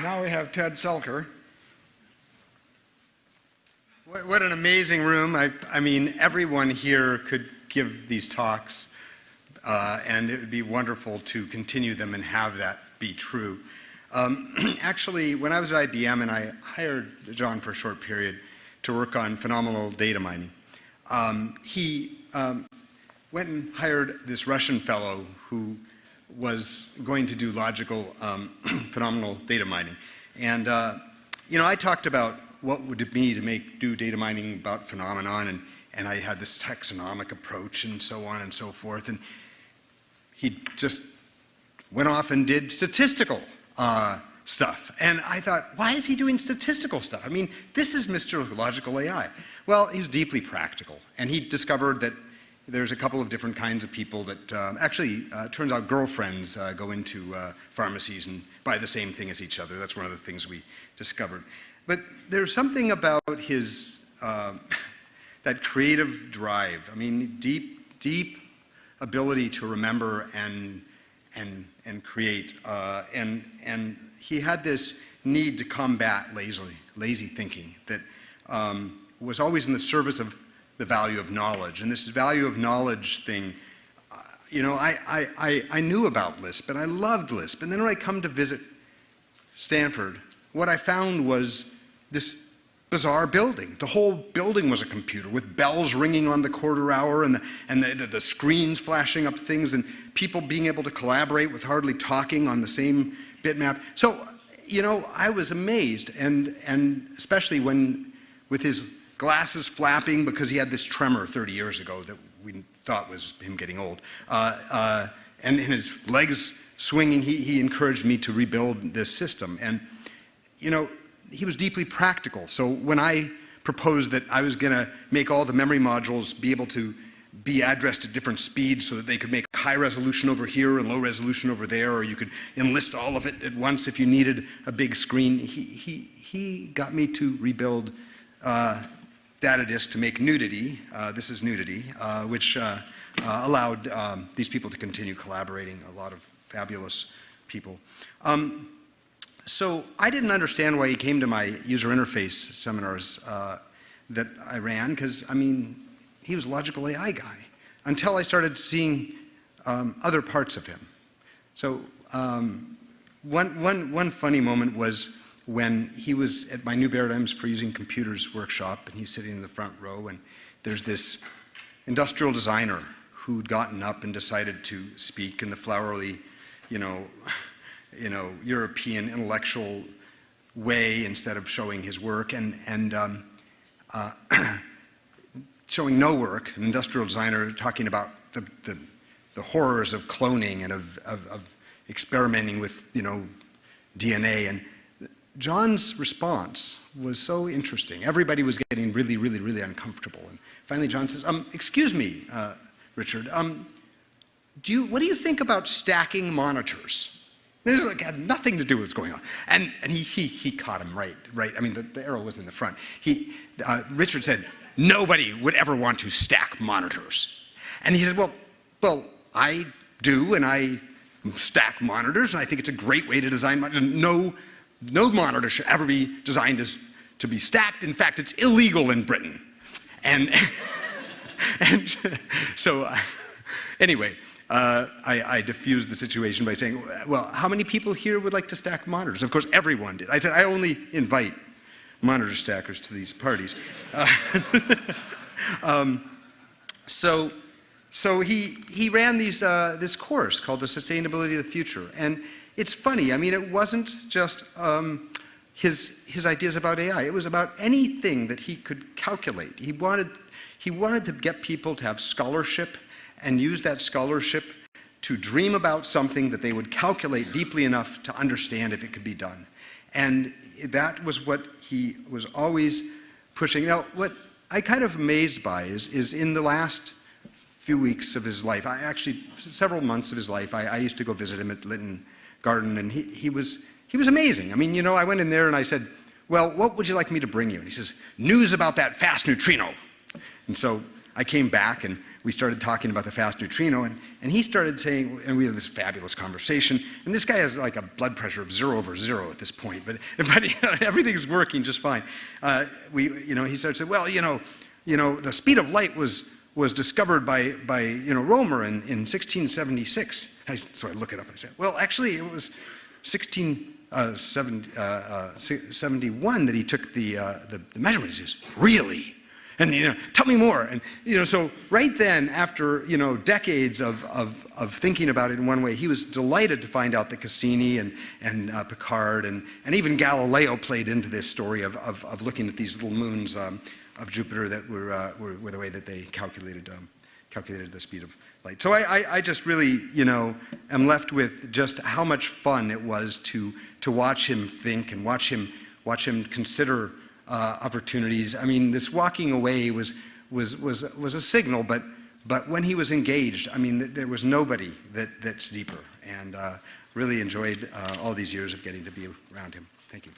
Now we have Ted Selker. What an amazing room. I mean, everyone here could give these talks, and it would be wonderful to continue them and have that be true. Actually, when I was at IBM and I hired John for a short period to work on phenomenal data mining, he went and hired this Russian fellow who was going to do logical phenomenal data mining. And I talked about what would it be to do data mining about phenomenon, and I had this taxonomic approach and so on and so forth. And he just went off and did statistical stuff. And I thought, why is he doing statistical stuff? I mean, this is Mr. Logical AI. Well, he's deeply practical. And he discovered that there's a couple of different kinds of people that turns out girlfriends go into pharmacies and buy the same thing as each other. That's one of the things we discovered. But there's something about his, that creative drive. I mean, deep ability to remember and create. And he had this need to combat lazy thinking that was always in the service of the value of knowledge. And this value of knowledge thing, I knew about Lisp, and I loved Lisp. And then when I come to visit Stanford, what I found was this bizarre building. The whole building was a computer with bells ringing on the quarter hour and the screens flashing up things and people being able to collaborate with hardly talking on the same bitmap. So, I was amazed, and especially when, with his glasses flapping because he had this tremor 30 years ago that we thought was him getting old, and his legs swinging, he encouraged me to rebuild this system. And, he was deeply practical. So when I proposed that I was going to make all the memory modules be able to be addressed at different speeds so that they could make high resolution over here and low resolution over there, or you could enlist all of it at once if you needed a big screen, he got me to rebuild DataDisk to make Nudity. This is Nudity, which allowed these people to continue collaborating, a lot of fabulous people. So I didn't understand why he came to my user interface seminars that I ran, because, he was a logical AI guy, until I started seeing other parts of him. So one funny moment was when he was at my New Paradigms for Using Computers workshop, and he's sitting in the front row, and there's this industrial designer who'd gotten up and decided to speak in the flowery, European intellectual way instead of showing his work, and showing no work, an industrial designer talking about the horrors of cloning and of experimenting with, DNA. And John's response was so interesting. Everybody was getting really, really, really uncomfortable. And finally John says, excuse me, Richard, what do you think about stacking monitors? And it had nothing to do with what's going on. And he caught him right. I mean, the arrow was in the front. Richard said, nobody would ever want to stack monitors. And he said, well, I do, and I stack monitors, and I think it's a great way to design monitors. No monitor should ever be designed to be stacked. In fact, it's illegal in Britain. And so anyway, I diffused the situation by saying, well, how many people here would like to stack monitors? Of course, everyone did. I said, I only invite monitor stackers to these parties. So he ran this course called The Sustainability of the Future. And it's funny, it wasn't just his ideas about AI. It was about anything that he could calculate. He wanted to get people to have scholarship and use that scholarship to dream about something that they would calculate deeply enough to understand if it could be done. And that was what he was always pushing. Now, what I kind of amazed by is in the last few weeks of his life, several months of his life, I used to go visit him at Lytton Garden, and he was amazing. I went in there and I said, well, what would you like me to bring you? And he says, news about that fast neutrino. And so I came back and we started talking about the fast neutrino, and he started saying, and we had this fabulous conversation, and this guy has like a blood pressure of 0/0 at this point, but everything's working just fine. He started saying, well, the speed of light was discovered by Romer in 1676. So I look it up and I say, well, actually it was 1671 that he took the measurements. He says, really? And tell me more. And so right then, after decades of thinking about it in one way, he was delighted to find out that Cassini and Picard and even Galileo played into this story of looking at these little moons of Jupiter that were the way that they calculated the speed of light. So I just really am left with just how much fun it was to watch him think and watch him consider opportunities. I mean, this walking away was a signal, but when he was engaged, I mean, there was nobody that's deeper, and really enjoyed all these years of getting to be around him. Thank you.